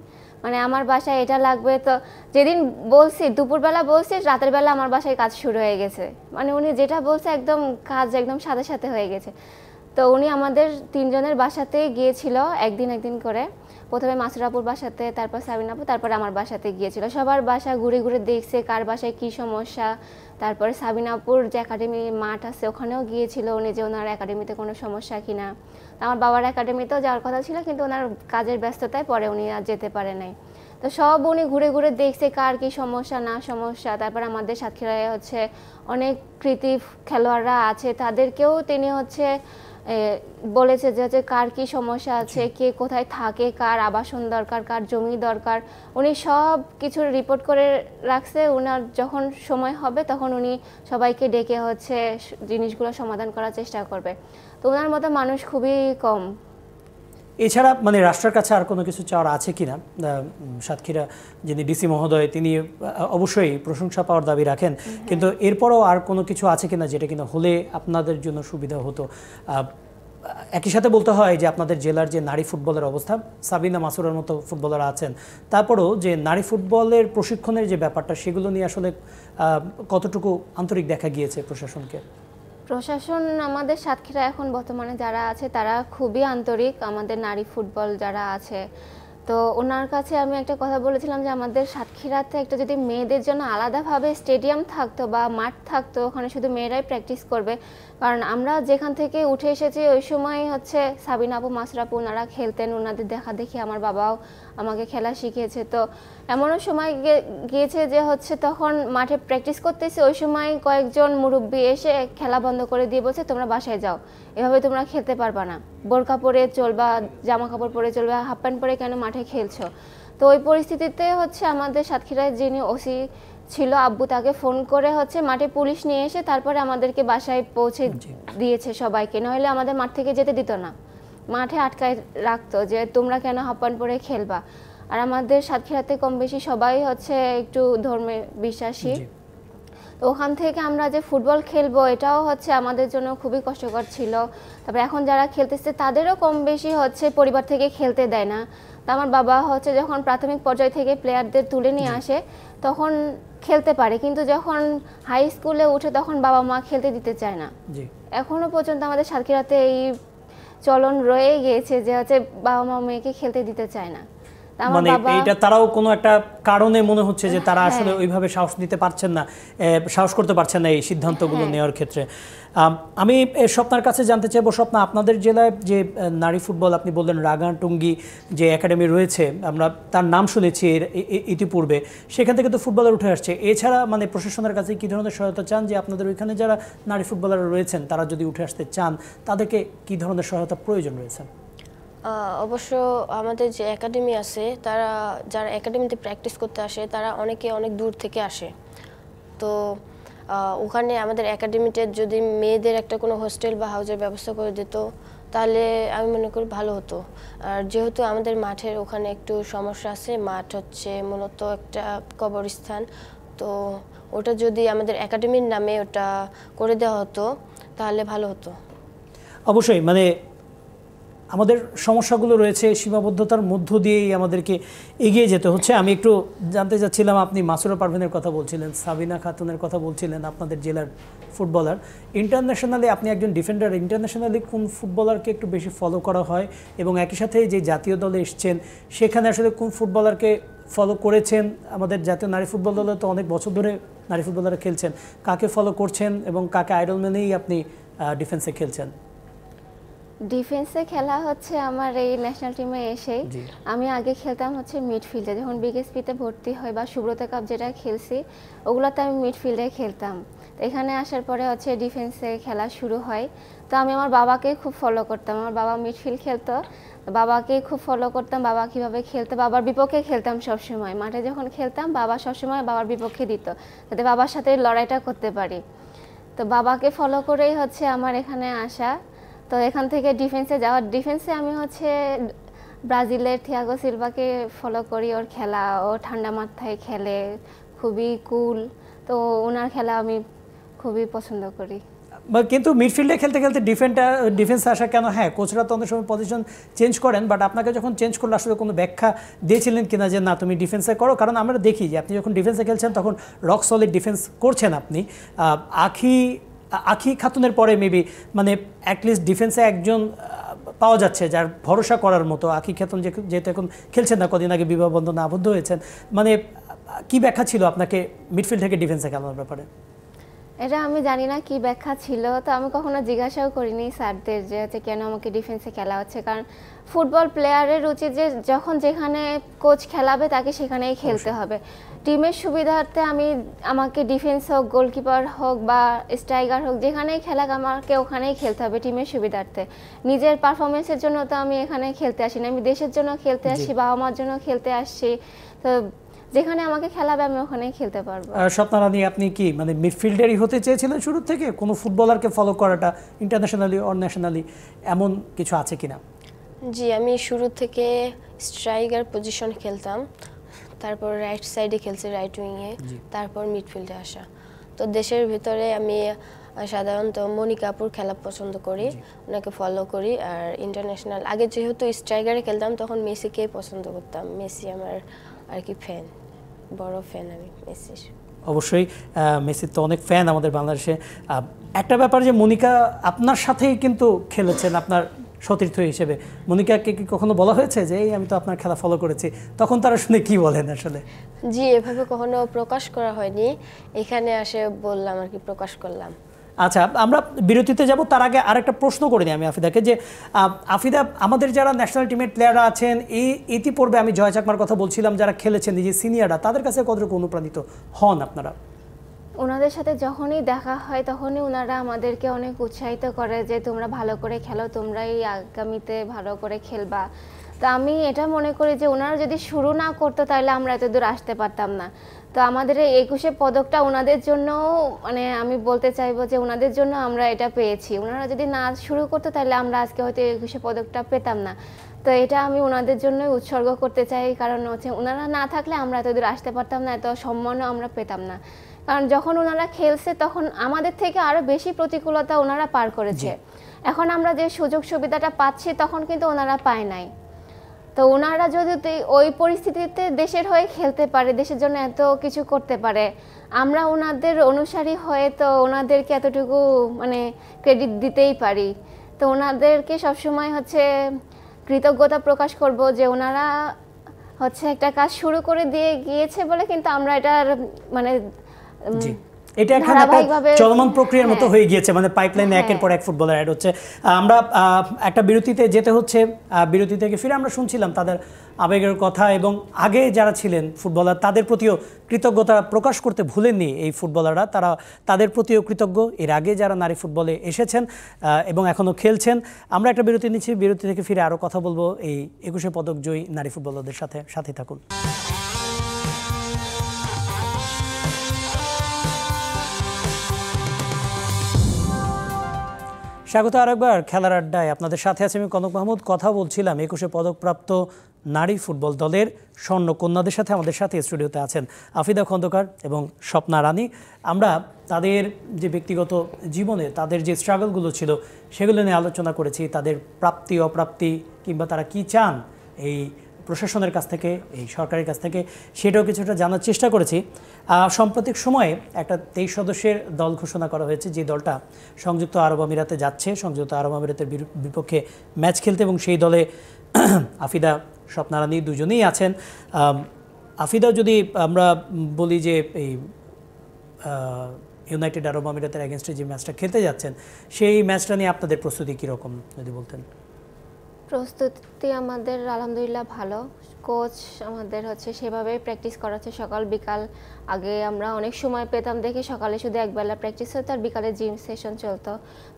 আমার বাসায় এটা লাগবে, তো যেদিন বলছি দুপুরবেলা বলছি, রাতের বেলা আমার বাসায় কাজ শুরু হয়ে গেছে। উনি যেটা বলছে একদম কাজ একদম সাথে সাথে হয়ে গেছে। তো উনি আমাদের তিনজনের বাসাতে গিয়েছিল একদিন করে, প্রথমে মাসুরাপুর বাসাতে, তারপর সাবিনাপুর, তারপরে আমার বাসাতে গিয়েছিল। সবার বাসা ঘুরে ঘুরে দেখছে কার বাসায় কী সমস্যা। তারপরে সাবিনাপুর যে একাডেমি মাঠ আছে ওখানেও গিয়েছিল উনি, যে ওনার একাডেমিতে কোনো সমস্যা কিনা। আমার বাবার একাডেমিতেও যাওয়ার কথা ছিল, কিন্তু ওনার কাজের ব্যস্ততায় পরে উনি আর যেতে পারে নাই। তো সব উনি ঘুরে ঘুরে দেখছে কার কী সমস্যা না সমস্যা। তারপর আমাদের সাতক্ষীরায় অনেক কৃতি খেলোয়াড়রা আছে, তাদেরকেও তিনি বলেছে যে কার কি সমস্যা আছে, কে কোথায় থাকে, কার আবাসন দরকার, কার জমি দরকার, উনি সব কিছু রিপোর্ট করে রাখছে। উনার যখন সময় হবে তখন উনি সবাইকে ডেকে হচ্ছে জিনিসগুলো সমাধান করার চেষ্টা করবে। তো ওনার মতো মানুষ খুবই কম। এছাড়া মানে রাষ্ট্রের কাছে আর কোনো কিছু চাওয়ার আছে কিনা? সাতক্ষীরা যিনি ডিসি মহোদয় তিনি অবশ্যই প্রশংসা পাওয়ার দাবি রাখেন, কিন্তু এরপরও আর কোনো কিছু আছে কিনা যেটা কিনা হলে আপনাদের জন্য সুবিধা হতো? একই সাথে বলতে হয় যে আপনাদের জেলার যে নারী ফুটবলের অবস্থা, সাবিনা মাসুরার মতো ফুটবলার আছেন, তারপরও যে নারী ফুটবলের প্রশিক্ষণের যে ব্যাপারটা সেগুলো নিয়ে আসলে কতটুকু আন্তরিক দেখা গিয়েছে প্রশাসনকে? প্রশাসন আমাদের সাতক্ষীরা এখন বর্তমানে যারা আছে তারা খুবই আন্তরিক। আমাদের নারী ফুটবল যারা আছে, তো ওনার কাছে আমি একটা কথা বলেছিলাম যে আমাদের সাতক্ষীরাতে একটা যদি মেয়েদের জন্য আলাদাভাবে স্টেডিয়াম থাকতো বা মাঠ থাকতো, ওখানে শুধু মেয়েরাই প্র্যাকটিস করবে। কারণ আমরা যেখান থেকে উঠে এসেছি ওই সময় হচ্ছে সাবিনা আপু, মাসুরা আপু ওনারা খেলতেন, ওনাদের দেখা দেখি আমার বাবাও আমাকে খেলা শিখিয়েছে। তো এমনও সময় গিয়েছে যে হচ্ছে তখন মাঠে প্র্যাকটিস করতেছি, ওই সময় কয়েকজন মুরব্বী এসে খেলা বন্ধ করে দিয়ে বলছে তোমরা বাসায় যাও, এভাবে তোমরা খেলতে পারবা না, বোরকা পরে চলবা, জামা কাপড় পরে চলবা, হাফ প্যান্ট পরে কেন মাঠে খেলছো। তো ওই পরিস্থিতিতে হচ্ছে আমাদের সাতক্ষীরায় যিনি ওসি ছিল আব্বু, তাকে ফোন করে হচ্ছে মাঠে পুলিশ নিয়ে এসে তারপরে আমাদেরকে বাসায় পৌঁছে দিয়েছে সবাইকে, নইলে আমাদের মাঠ থেকে যেতে দিত না, মাঠে আটকায় রাখতো যে তোমরা কেন হাফ প্যান্ট পরে খেলবা। আর আমাদের সাতক্ষীরাতে কম বেশি সবাই হচ্ছে একটু ধর্মে বিশ্বাসী। তো ওখান থেকে আমরা যে ফুটবল খেলবো এটাও হচ্ছে আমাদের জন্য খুবই কষ্টকর ছিল। তারপরে এখন যারা খেলতেছে তাদেরও কম বেশি হচ্ছে পরিবার থেকে খেলতে দেয় না। তো আমার বাবা হচ্ছে যখন প্রাথমিক পর্যায় থেকে প্লেয়ারদের তুলে নিয়ে আসে তখন খেলতে পারে, কিন্তু যখন হাই স্কুলে উঠে তখন বাবা মা খেলতে দিতে চায় না। এখনো পর্যন্ত আমাদের সাতক্ষীরাতে এই চলন রয়ে গিয়েছে যে হচ্ছে বাবা মা মেয়েকে খেলতে দিতে চায় না। মানে এইটা তারাও কোনো একটা কারণে মনে হচ্ছে যে তারা আসলে ওইভাবে সাহস নিতে পারছেন না, সাহস করতে পারছেন না এই সিদ্ধান্তগুলো নেওয়ার ক্ষেত্রে। আমি স্বপ্নার কাছে জানতে চাইবো, স্বপ্না আপনাদের জেলায় যে নারী ফুটবল আপনি বললেন রাগাটুঙ্গি যে একাডেমি রয়েছে, আমরা তার নাম শুনেছি ইতিপূর্বে, সেখান থেকে তো ফুটবলার উঠে আসছে। এছাড়া মানে প্রশাসনের কাছে কী ধরনের সহায়তা চান যে আপনাদের ওইখানে যারা নারী ফুটবলার রয়েছেন তারা যদি উঠে আসতে চান তাদেরকে কী ধরনের সহায়তা প্রয়োজন রয়েছে? অবশ্য আমাদের যে একাডেমি আছে তারা যারা একাডেমিতে প্র্যাকটিস করতে আসে তারা অনেকে অনেক দূর থেকে আসে। তো ওখানে আমাদের একাডেমিতে যদি মেয়েদের একটা কোনো হোস্টেল বা হাউজের ব্যবস্থা করে দিত তাহলে আমি মনে করি ভালো হতো। আর যেহেতু আমাদের মাঠের ওখানে একটু সমস্যা আছে, মাঠ হচ্ছে মূলত একটা কবরস্থান, তো ওটা যদি আমাদের একাডেমির নামে ওটা করে দেওয়া হতো তাহলে ভালো হতো। অবশ্যই মানে আমাদের সমস্যাগুলো রয়েছে, সীমাবদ্ধতার মধ্য দিয়েই আমাদেরকে এগিয়ে যেতে হচ্ছে। আমি একটু জানতে চাচ্ছিলাম, আপনি মাসুরা পারভিনের কথা বলছিলেন, সাবিনা খাতুনের কথা বলছিলেন, আপনাদের জেলার ফুটবলার। ইন্টারন্যাশনালি আপনি একজন ডিফেন্ডার, ইন্টারন্যাশনালি কোন ফুটবলারকে একটু বেশি ফলো করা হয় এবং একই সাথে যে জাতীয় দলে এসছেন সেখানে আসলে কোন ফুটবলারকে ফলো করেছেন? আমাদের জাতীয় নারী ফুটবল দলে তো অনেক বছর ধরে নারী ফুটবলাররা খেলছেন, কাকে ফলো করছেন এবং কাকে আইডল মেনেই আপনি ডিফেন্সে খেলছেন? ডিফেন্সে খেলা হচ্ছে আমার এই ন্যাশনাল টিমে এসেই। আমি আগে খেলতাম হচ্ছে মিডফিল্ডে, যখন বিএসপিতে ভর্তি হয় বা সুব্রতা কাপ যেটা খেলছি ওগুলোতে আমি মিডফিল্ডে খেলতাম। তো এখানে আসার পরে হচ্ছে ডিফেন্সে খেলা শুরু হয়। তো আমি আমার বাবাকে খুব ফলো করতাম, আমার বাবা মিডফিল্ড খেলতো, বাবাকে খুব ফলো করতাম, বাবা কীভাবে খেলতো, বাবার বিপক্ষে খেলতাম সবসময়। মাঠে যখন খেলতাম বাবা সবসময় বাবার বিপক্ষে দিত যাতে বাবার সাথে লড়াইটা করতে পারি। তো বাবাকে ফলো করেই হচ্ছে আমার এখানে আসা। তো এখান থেকে ডিফেন্সে যাওয়ার, ডিফেন্সে আমি হচ্ছে ব্রাজিলের থিয়াগো সিলভাকে ফলো করি, ওর খেলা, ও ঠান্ডা মাথায় খেলে, খুবই কুল, তো ওনার খেলা আমি খুবই পছন্দ করি। কিন্তু মিডফিল্ডে খেলতে খেলতে ডিফেন্সে আসা কেন? হ্যাঁ, কোচরা তো অনেক সময় পজিশন চেঞ্জ করেন, বাট আপনাকে যখন চেঞ্জ করলে আসলে কোনো ব্যাখ্যা দিয়েছিলেন কিনা যে না তুমি ডিফেন্সে করো? কারণ আমরা দেখি যে আপনি যখন ডিফেন্সে খেলছেন তখন রক সলিড ডিফেন্স করছেন আপনি। আখি খাতুনের পরে মেবি মানে অ্যাটলিস্ট ডিফেন্সে একজন পাওয়া যাচ্ছে যার ভরসা করার মতো। আখি খাতুন যেহেতু এখন খেলছেন না, কদিন আগে বিবাহ বন্ধনে আবদ্ধ হয়েছেন, মানে কি ব্যাখ্যা ছিল আপনাকে মিডফিল্ড থেকে ডিফেন্সে খেলানোর ব্যাপারে? এটা আমি জানি না কি ব্যাখ্যা ছিল, তো আমি কখনো জিজ্ঞাসাও করিনি স্যারদের যে হচ্ছে কেন আমাকে ডিফেন্সে খেলা হচ্ছে, কারণ ফুটবল প্লেয়ারের উচিত যে যখন যেখানে কোচ খেলাবে তাকে সেখানেই খেলতে হবে। টিমের সুবিধার্থে আমাকে ডিফেন্স হোক, গোলকিপার হোক বা স্ট্রাইকার হোক, যেখানেই খেলাক আমাকে ওখানেই খেলতে হবে টিমের সুবিধার্থে। নিজের পারফরমেন্সের জন্য তো আমি এখানে খেলতে আসি না, আমি দেশের জন্য খেলতে আসি, বাবা মার জন্য খেলতে আসছি। তো যেখানে আমাকে খেলাবে আমি ওখানেই খেলতে পারবো। স্বপ্না রানী, আপনি কি মানে মিডফিল্ডারই হতে চেয়েছিলেন শুরু থেকে? কোনো ফুটবলারকে ফলো করাটা ইন্টারন্যাশনালি অর ন্যাশনালি এমন কিছু আছে কিনা? জি, আমি শুরু থেকে স্ট্রাইকার পজিশন খেলতাম, তারপর রাইট সাইডে খেলছি, রাইট উইংয়ে, তারপর মিডফিল্ডে আসা। তো দেশের ভিতরে আমি সাধারণত মনিকা আপুর খেলা পছন্দ করি, ওনাকে ফলো করি। আর ইন্টারন্যাশনাল আগে যেহেতু স্ট্রাইকারে খেলতাম তখন মেসিকেই পছন্দ করতাম। মেসি আমার আর কি ফ্যান, বড় ফ্যান আমি মেসির। অবশ্যই মেসির তো অনেক ফ্যান আমাদের বাংলাদেশে। একটা ব্যাপার যে মনিকা আপনার সাথেই কিন্তু খেলেছেন আপনার সতীর্থ হিসেবে, মনিকাকে কি কখনো বলা হয়েছে যে এই আমি তো আপনার খেলা ফলো করেছি, তখন তারা শুনে কি বলেন আসলে? জি, এভাবে কখনো প্রকাশ করা হয়নি, এখানে আসে বললাম আর কি, প্রকাশ করলাম। আচ্ছা, আমরা বিরতিতে যাব, তার আগে আরেকটা প্রশ্ন করে নিই আমি আফিদাকে, যে আফিদা, আমাদের যারা ন্যাশনাল টিমের প্লেয়াররা আছেন, এই ইতিপূর্বে আমি জয় চাকমার কথা বলছিলাম, যারা খেলেছেন নিজে সিনিয়ররা, তাদের কাছে কতটুকু অনুপ্রাণিত হন আপনারা? ওনাদের সাথে যখনই দেখা হয় তখনই ওনারা আমাদেরকে অনেক উৎসাহিত করে যে তোমরা ভালো করে খেলো, তোমরাই আগামীতে ভালো করে খেলবা। তো আমি এটা মনে করি যে ওনারা যদি শুরু না করতো তাহলে আমরা এত দূর আসতে পারতাম না। তো আমাদের এই 21শে পদকটা ওনাদের জন্য, মানে আমি বলতে চাইবো যে ওনাদের জন্য আমরা এটা পেয়েছি। ওনারা যদি না শুরু করতো তাহলে আমরা আজকে হয়তো 21শে পদকটা পেতাম না। তো এটা আমি ওনাদের জন্যই উৎসর্গ করতে চাই, কারণ হচ্ছে ওনারা না থাকলে আমরা এত দূর আসতে পারতাম না, এত সম্মানও আমরা পেতাম না। কারণ যখন ওনারা খেলছে তখন আমাদের থেকে আরো বেশি প্রতিকূলতা ওনারা পার করেছে। এখন আমরা যে সুযোগ সুবিধাটা পাচ্ছি তখন কিন্তু ওনারা পায় নাই। তো ওনারা যদি ওই পরিস্থিতিতে দেশের হয়ে খেলতে পারে, দেশের জন্য এত কিছু করতে পারে, আমরা ওনাদের অনুসারী হয়ে তো ওনাদেরকে এতটুকু মানে ক্রেডিট দিতেই পারি। তো ওনাদেরকে সবসময় হচ্ছে কৃতজ্ঞতা প্রকাশ করব যে ওনারা হচ্ছে একটা কাজ শুরু করে দিয়ে গিয়েছে বলে কিন্তু আমরা এটার মানে এটা এখন একটা চলমান প্রক্রিয়ার মতো হয়ে গিয়েছে, মানে পাইপলাইনে একের পর এক ফুটবলার অ্যাড হচ্ছে। আমরা একটা বিরতিতে যেতে হচ্ছে, বিরতি থেকে ফিরে আমরা শুনছিলাম তাদের আবেগের কথা, এবং আগে যারা ছিলেন ফুটবলার তাদের প্রতিও কৃতজ্ঞতা প্রকাশ করতে ভুলেননি এই ফুটবলাররা, তারা তাদের প্রতিও কৃতজ্ঞ, এর আগে যারা নারী ফুটবলে এসেছেন এবং এখনও খেলছেন। আমরা একটা বিরতি নিচ্ছি, বিরতি থেকে ফিরে আরও কথা বলবো এই 21শে পদক জয়ী নারী ফুটবলারদের সাথে থাকুন। স্বাগত আরেকবার খেলার আড্ডায়, আপনাদের সাথে আছে আমি কনক মাহমুদ। কথা বলছিলাম 21শে পদকপ্রাপ্ত নারী ফুটবল দলের স্বর্ণকন্যাদের সাথে। আমাদের সাথে স্টুডিওতে আছেন আফিদা খন্দকার এবং স্বপ্না রানী। আমরা তাদের যে ব্যক্তিগত জীবনে তাদের যে স্ট্রাগলগুলো ছিল সেগুলো নিয়ে আলোচনা করেছি, তাদের প্রাপ্তি অপ্রাপ্তি কিংবা তারা কি চান এই প্রশাসনের কাছ থেকে, এই সরকারের কাছ থেকে, সেটাও কিছুটা জানার চেষ্টা করেছি। সাম্প্রতিক সময়ে একটা 23 সদস্যের দল ঘোষণা করা হয়েছে, যে দলটা সংযুক্ত আরব আমিরাতে যাচ্ছে, সংযুক্ত আরব আমিরাতের বিপক্ষে ম্যাচ খেলতে, এবং সেই দলে আফিদা, স্বপ্না রানী দুজনেই আছেন। আফিদা, যদি আমরা বলি যে এই ইউনাইটেড আরব আমিরাতের এগেনস্টে যে ম্যাচটা খেলতে যাচ্ছেন, সেই ম্যাচটা নিয়ে আপনাদের প্রস্তুতি কীরকম যদি বলতেন? প্রস্তুতি আমাদের আলহামদুলিল্লাহ ভালো। কোচ আমাদের হচ্ছে সেভাবেই প্র্যাকটিস করাচ্ছে সকাল বিকাল। আগে আমরা অনেক সময় পেতাম দেখে সকালে শুধু একবেলা প্র্যাকটিস হতো আর বিকালে জিম সেশন চলতো।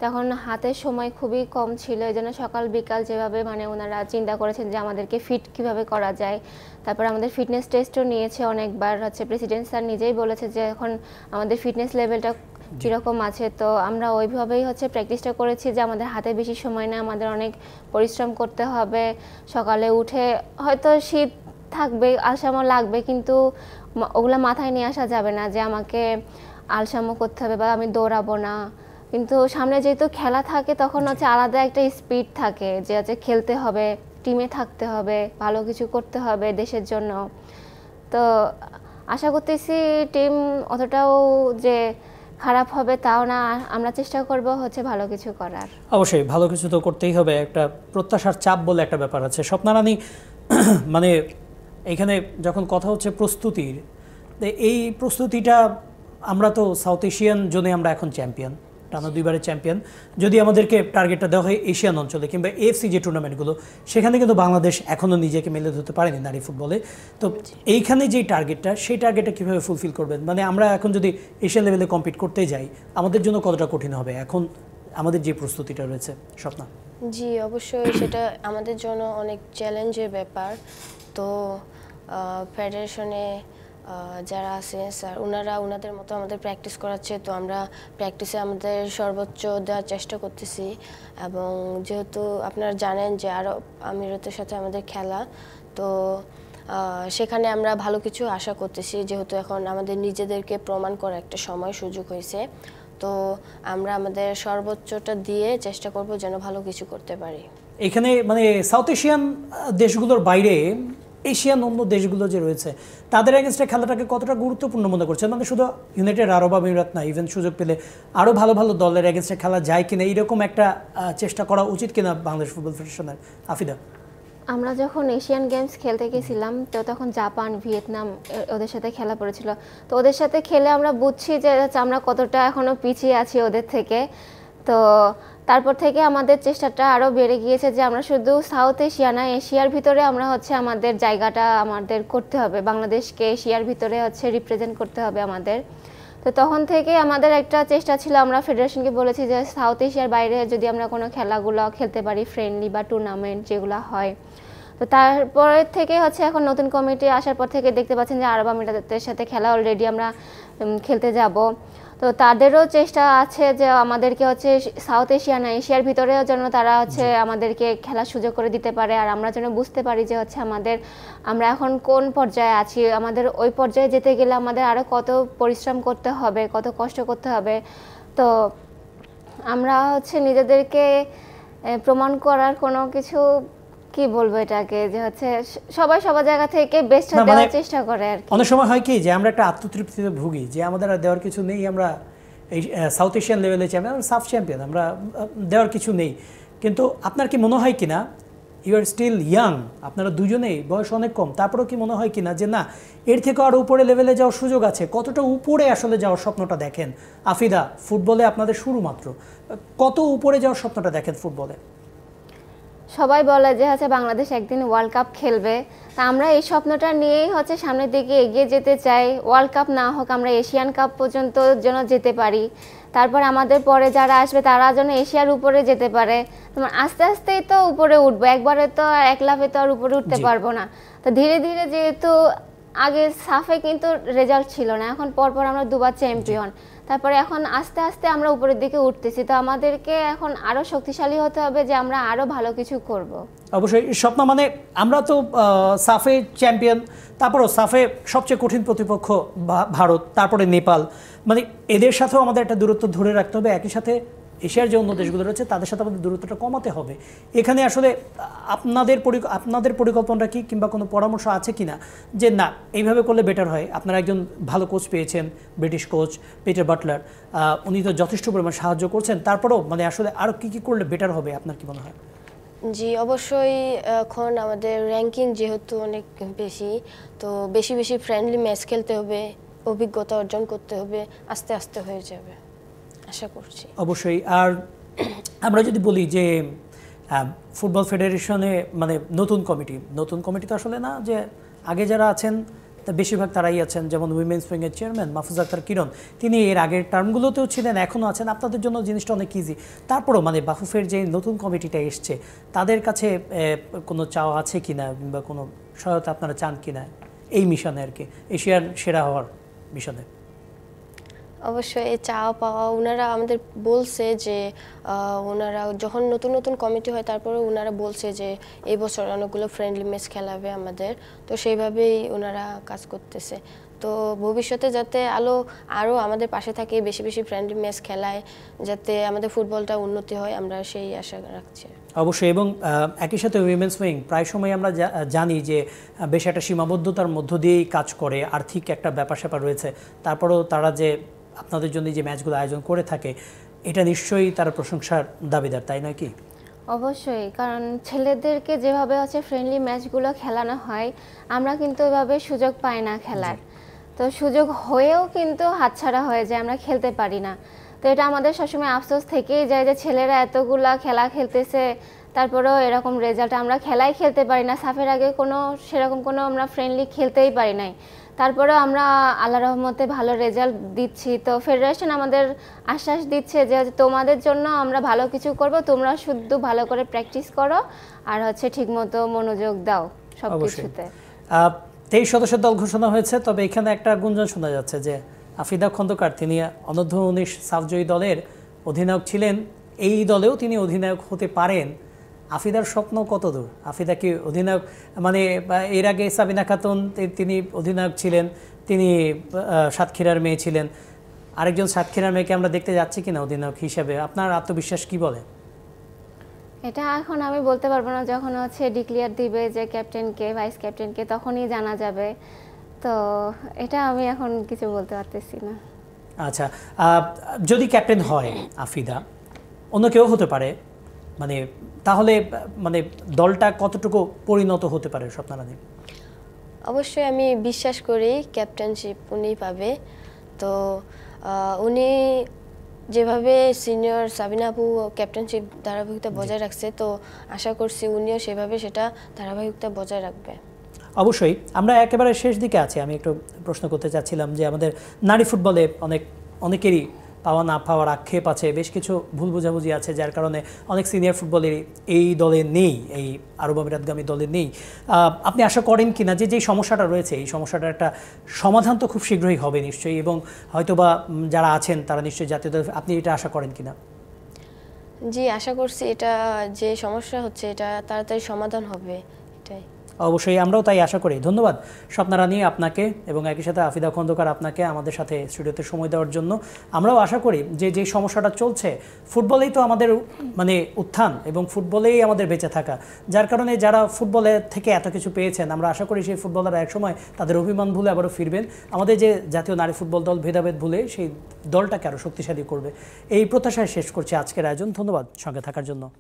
তখন হাতের সময় খুবই কম ছিল, এই জন্য সকাল বিকাল যেভাবে মানে ওনারা চিন্তা করেছেন যে আমাদেরকে ফিট কিভাবে করা যায়। তারপর আমাদের ফিটনেস টেস্টও নিয়েছে অনেকবার, হচ্ছে প্রেসিডেন্ট স্যার নিজেই বলেছে যে এখন আমাদের ফিটনেস লেভেলটা কীরকম আছে। তো আমরা ওইভাবেই হচ্ছে প্র্যাকটিসটা করেছি যে আমাদের হাতে বেশি সময় না, আমাদের অনেক পরিশ্রম করতে হবে। সকালে উঠে হয়তো শীত থাকবে, আলসামো লাগবে, কিন্তু ওগুলা মাথায় নিয়ে আসা যাবে না যে আমাকে আলসামো করতে হবে বা আমি দৌড়াবো না। কিন্তু সামনে যেহেতু খেলা থাকে তখন হচ্ছে আলাদা একটা স্পিড থাকে যে হচ্ছে খেলতে হবে, টিমে থাকতে হবে, ভালো কিছু করতে হবে দেশের জন্য। তো আশা করতেছি টিম অতটাও যে খারাপ হবে তাও না, আমরা চেষ্টা করব হচ্ছে ভালো কিছু করার। অবশ্যই ভালো কিছু তো করতেই হবে, একটা প্রত্যাশার চাপ বলে একটা ব্যাপার আছে। স্বপ্না রানী, মানে এখানে যখন কথা হচ্ছে প্রস্তুতির, এই প্রস্তুতিটা আমরা তো সাউথ এশিয়ান জোনে আমরা এখন চ্যাম্পিয়ন, টানা 2বারের চ্যাম্পিয়ন। যদি আমাদেরকে টার্গেটটা দেওয়া হয় এশিয়ান অঞ্চলে কিংবা এএফসি যে টুর্নামেন্টগুলো, সেখানে কিন্তু বাংলাদেশ এখনও নিজেকে মেলে ধরতে পারেনি নারী ফুটবলে। তো এইখানে যে টার্গেটটা, সেই টার্গেটটা কীভাবে ফুলফিল করবেন? মানে আমরা এখন যদি এশিয়ান লেভেলে কম্পিট করতে যাই, আমাদের জন্য কতটা কঠিন হবে এখন আমাদের যে প্রস্তুতিটা রয়েছে? স্বপ্না। জি অবশ্যই, সেটা আমাদের জন্য অনেক চ্যালেঞ্জের ব্যাপার। তো ফেডারেশনে যারা আছে স্যার, ওনাদের মতো আমাদের প্র্যাকটিস করাচ্ছে। তো আমরা প্র্যাকটিসে আমাদের সর্বোচ্চ দেওয়ার চেষ্টা করতেছি। এবং যেহেতু আপনারা জানেন যে আরব আমিরাতের সাথে আমাদের খেলা, তো সেখানে আমরা ভালো কিছু আশা করতেছি, যেহেতু এখন আমাদের নিজেদেরকে প্রমাণ করার একটা সময় সুযোগ হয়েছে। তো আমরা আমাদের সর্বোচ্চটা দিয়ে চেষ্টা করব যেন ভালো কিছু করতে পারি। এখানে মানে সাউথ এশিয়ান দেশগুলোর বাইরে এশিয়ান অন্য দেশগুলো যে রয়েছে, তাদের এগেনস্টে খেলাটাকে কতটা গুরুত্বপূর্ণ মনে করছেন? মানে শুধু ইউনাইটেড আরব আমিরাত না, ইভেন সুযোগ পেলে আরও ভালো ভালো দলের এগেনস্টে খেলা যায় কিনা, এইরকম একটা চেষ্টা করা উচিত কিনা বাংলাদেশ ফুটবল ফেডারেশনের? আফিদা। আমরা যখন এশিয়ান গেমস খেলতে গেছিলাম, তো তখন জাপান, ভিয়েতনাম ওদের সাথে খেলা পড়েছিল। তো ওদের সাথে খেলে আমরা বুঝছি যে আমরা কতটা এখনও পিছিয়ে আছি ওদের থেকে। তো তারপর থেকে আমাদের চেষ্টাটা আরও বেড়ে গিয়েছে যে আমরা শুধু সাউথ এশিয়া না, এশিয়ার ভিতরে আমরা আমাদের জায়গাটা আমাদের করতে হবে, বাংলাদেশকে এশিয়ার ভিতরে রিপ্রেজেন্ট করতে হবে আমাদের। তো তখন থেকে আমাদের একটা চেষ্টা ছিল, আমরা ফেডারেশনকে বলেছি যে সাউথ এশিয়ার বাইরে যদি আমরা কোনো খেলাগুলো খেলতে পারি, ফ্রেন্ডলি বা টুর্নামেন্ট যেগুলো হয়। তো তারপরে থেকে এখন নতুন কমিটি আসার পর থেকে দেখতে পাচ্ছেন যে আরব আমিরাতের সাথে খেলা অলরেডি আমরা খেলতে যাব। তো তাদেরও চেষ্টা আছে যে আমাদেরকে সাউথ এশিয়া না, এশিয়ার ভিতরেও যেন তারা আমাদেরকে খেলার সুযোগ করে দিতে পারে, আর আমরা যেন বুঝতে পারি যে আমরা এখন কোন পর্যায়ে আছি। আমাদের ওই পর্যায়ে যেতে গেলে আমাদের আরও কত পরিশ্রম করতে হবে, কত কষ্ট করতে হবে। তো আমরা নিজেদেরকে প্রমাণ করার কোনো কিছু, কি বলবো এটাকে, যে সবাই সবার জায়গা থেকে বেস্টটা দেওয়ার চেষ্টা করে আর কি। অনেক সময় হয় কি যে আমরা একটা আত্মতৃপ্তিতে ভুগি যে আমাদের আর দেওয়ার কিছু নেই, আমরা এই সাউথ এশিয়ান লেভেলে চ্যাম্পিয়ন, সাফ চ্যাম্পিয়ন, আমরা দেওয়ার কিছু নেই। কিন্তু আপনার কি মনে হয় কিনা, ইউ আর স্টিল ইয়াং, আপনারা দুজনেই বয়স অনেক কম, তারপরেও কি মনে হয় কিনা যে না, এর থেকে আরও উপরে লেভেলে যাওয়ার সুযোগ আছে? কতটা উপরে আসলে যাওয়ার স্বপ্নটা দেখেন? আফিদা, ফুটবলে আপনাদের শুরু মাত্র, কত উপরে যাওয়ার স্বপ্নটা দেখেন ফুটবলে? সবাই বলে যে বাংলাদেশ একদিন ওয়ার্ল্ড কাপ খেলবে, তা আমরা এই স্বপ্নটা নিয়েই সামনের দিকে এগিয়ে যেতে চাই। ওয়ার্ল্ড কাপ না হোক, আমরা এশিয়ান কাপ পর্যন্ত যেন যেতে পারি, তারপর আমাদের পরে যারা আসবে তারা যেন এশিয়ার উপরে যেতে পারে। তোমার আস্তে আস্তেই তো উপরে উঠবো, একবারে তো এক লাফে তো আর উপরে উঠতে পারবো না। তো ধীরে ধীরে, যেহেতু আগে সাফে কিন্তু রেজাল্ট ছিল না, এখন পরপর আমরা 2বার চ্যাম্পিয়ন, তারপরে এখন আস্তে আস্তে আমরা উপরের দিকে উঠতেছি। তো আমাদেরকে এখন আরও শক্তিশালী হতে হবে যে আমরা আরও ভালো কিছু করব। অবশ্যই স্বপ্ন, মানে আমরা তো সাফে চ্যাম্পিয়ন, তারপরও সাফে সবচেয়ে কঠিন প্রতিপক্ষ ভারত, তারপরে নেপাল, মানে এদের সাথেও আমাদের একটা দূরত্ব ধরে রাখতে হবে। একই সাথে এশিয়ার যে অন্য দেশগুলো রয়েছে তাদের সাথে আমাদের দূরত্বটা কমাতে হবে। এখানে আসলে আপনাদের পরিকল্পনাটা কি, কিংবা কোনো পরামর্শ আছে কিনা যে না এইভাবে করলে বেটার হয়? আপনারা একজন ভালো কোচ পেয়েছেন, ব্রিটিশ কোচ পিটার বাটলার, উনি তো যথেষ্ট পরিমাণ সাহায্য করছেন, তারপরেও মানে আসলে আরও কী কী করলে বেটার হবে আপনার কি মনে হয়? জি অবশ্যই, এখন আমাদের র্যাঙ্কিং যেহেতু অনেক বেশি, তো বেশি বেশি ফ্রেন্ডলি ম্যাচ খেলতে হবে, অভিজ্ঞতা অর্জন করতে হবে, আস্তে আস্তে হয়ে যাবে আশা করছি। অবশ্যই। আর আমরা যদি বলি যে ফুটবল ফেডারেশনে মানে নতুন কমিটি তো আসলে না, যে আগে যারা আছেন তা বেশিরভাগ তারাই আছেন, যেমন উইমেন্স উইংয়ের চেয়ারম্যান মাহফুজ আক্তার কিরণ, তিনি এর আগের টার্মগুলোতেও ছিলেন, এখনও আছেন। আপনাদের জন্য জিনিসটা অনেক ইজি। তারপরও মানে বাফুফের যে নতুন কমিটিটা এসছে, তাদের কাছে কোনো চাওয়া আছে কিনা, কিংবা কোনো সহায়তা আপনারা চান কিনা এই মিশনে, আর কি এশিয়ার সেরা হওয়ার মিশনে? অবশ্যই এই চাওয়া পাওয়া, ওনারা আমাদের বলছে যে ওনারা যখন নতুন নতুন কমিটি হয় তারপরে ওনারা বলছে যে এই বছর অনেকগুলো ফ্রেন্ডলি ম্যাচ খেলাবে আমাদের, তো সেইভাবেই ওনারা কাজ করতেছে। তো ভবিষ্যতে যাতে আরও আমাদের পাশে থাকে, বেশি বেশি ফ্রেন্ডলি ম্যাচ খেলায়, যাতে আমাদের ফুটবলটা উন্নতি হয়, আমরা সেই আশা রাখছি। অবশ্যই। এবং একই সাথে উইমেন্স উইং প্রায় সময় আমরা জানি যে বেশ একটা সীমাবদ্ধতার মধ্য দিয়েই কাজ করে, আর্থিক একটা ব্যাপার স্যাপার রয়েছে, তারপরেও তারা যে আপনাদের জন্য যে ম্যাচগুলো আয়োজন করে থাকে, এটা নিশ্চয়ই তারা প্রশংসার দাবিদার, তাই নয় কি? অবশ্যই, কারণ ছেলেদেরকে যেভাবে ফ্রেন্ডলি ম্যাচগুলো খেলানো হয়, আমরা কিন্তু ওইভাবে সুযোগ পাই না খেলার। তো সুযোগ হয়েও কিন্তু হাতছাড়া হয়ে যায়, আমরা খেলতে পারি না। তো এটা আমাদের সবসময় আফসোস থেকেই যায় যে ছেলেরা এতগুলা খেলা খেলতেছে, তারপরেও এরকম রেজাল্ট, আমরা খেলাই খেলতে পারি না। সাফের আগে সেরকম কোনো আমরা ফ্রেন্ডলি খেলতেই পারি নাই, তারপরেও আমরা আল্লাহ রহমতে ভালো রেজাল্ট দিচ্ছি। তো ফেডারেশন আমাদের আশ্বাস দিচ্ছে যে তোমাদের জন্য আমরা ভালো কিছু করব, তোমরা শুধু ভালো করে প্র্যাকটিস করো আর ঠিকমতো মনোযোগ দাও সব কিছুতে। 23 সদস্যের দল ঘোষণা হয়েছে, তবে এখানে একটা গুঞ্জন শোনা যাচ্ছে যে আফিদা খন্দকার, তিনি অনূর্ধ্ব 19 সাফজয়ী দলের অধিনায়ক ছিলেন, এই দলেও তিনি অধিনায়ক হতে পারেন। আফিদার স্বপ্ন কত দূর? আফিদা কি অধিনায়ক, মানে এর আগে সাবিনা খাতুন তিনি অধিনায়ক ছিলেন, তিনি সাতক্ষীরার মেয়ে ছিলেন, আরেকজন সাতক্ষীরার মেয়েকে আমরা দেখতে যাচ্ছি কিনা অধিনায়ক হিসেবে? আপনার আত্মবিশ্বাস কি বলে? এটা এখন আমি বলতে পারবো না, যখন ডিক্লেয়ার দিবে যে ক্যাপ্টেনকে, ভাইস ক্যাপ্টেনকে, তখনই জানা যাবে। তো এটা আমি এখন কিছু বলতে পারতেছি না। আচ্ছা, যদি ক্যাপ্টেন হয় আফিদা, অন্য কেউ হতে পারে, মানে তাহলে মানে দলটা কতটুকু পরিণত হতে পারে স্বপ্নারানী? অবশ্যই আমি বিশ্বাস করি ক্যাপ্টেনশিপ উনি পাবে। তো উনি যেভাবে সিনিয়র সাবিনা আপু ক্যাপ্টেনশিপ ধারাবাহিকতা বজায় রাখছে, তো আশা করছি উনিও সেভাবে সেটা ধারাবাহিকতা বজায় রাখবে। অবশ্যই। আমরা একেবারে শেষ দিকে আছি, আমি একটু প্রশ্ন করতে চাচ্ছিলাম যে আমাদের নারী ফুটবলে অনেকেরই পাওয়া না পাওয়ার আক্ষেপ আছে, বেশ কিছু ভুল বোঝাবুঝি আছে, যার কারণে অনেক সিনিয়র ফুটবলেরই এই দলে নেই, এই আরব আমিরাতগামী দলে নেই। আপনি আশা করেন কিনা যে যেই সমস্যাটা রয়েছে, এই সমস্যাটার একটা সমাধান তো খুব শীঘ্রই হবে নিশ্চয়ই, এবং হয়তোবা যারা আছেন তারা নিশ্চয়ই জাতীয় দল, আপনি এটা আশা করেন কিনা? জি, আশা করছি এটা যে সমস্যা হচ্ছে এটা তাড়াতাড়ি সমাধান হবে, এটাই। অবশ্যই, আমরাও তাই আশা করি। ধন্যবাদ স্বপ্নারানী আপনাকে, এবং একই সাথে আফিদা খন্দকার আপনাকে আমাদের সাথে স্টুডিওতে সময় দেওয়ার জন্য। আমরাও আশা করি যে যে সমস্যাটা চলছে, ফুটবলেই তো আমাদের মানে উত্থান, এবং ফুটবলেই আমাদের বেঁচে থাকা, যার কারণে যারা ফুটবলে থেকে এত কিছু পেয়েছেন, আমরা আশা করি সেই ফুটবলাররা একসময় তাদের অভিমান ভুলে আবারও ফিরবেন, আমাদের যে জাতীয় নারী ফুটবল দল ভেদাভেদ ভুলে সেই দলটাকে আরও শক্তিশালী করবে। এই প্রত্যাশায় শেষ করছি আজকের আয়োজন। ধন্যবাদ সঙ্গে থাকার জন্য।